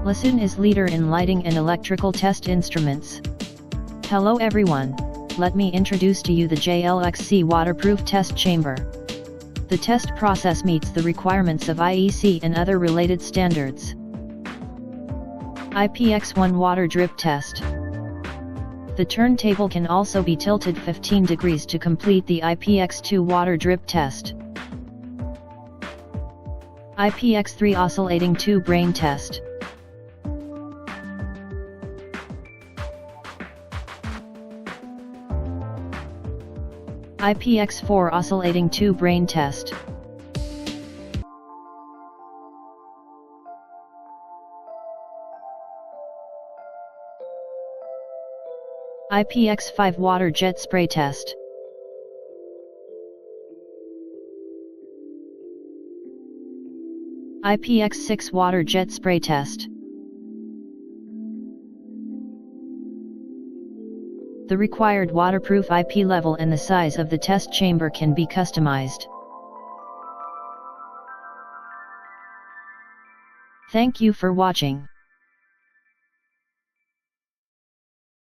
Luminaires is leader in lighting and electrical test instruments. Hello everyone, let me introduce to you the JLXC waterproof test chamber. The test process meets the requirements of IEC and other related standards. IPX1 water drip test. The turntable can also be tilted 15 degrees to complete the IPX2 water drip test. IPX3 oscillating tube brain test. IPX4 oscillating tube brain test. IPX5 water jet spray test. IPX6 water jet spray test. The required waterproof IP level and the size of the test chamber can be customized. Thank you for watching.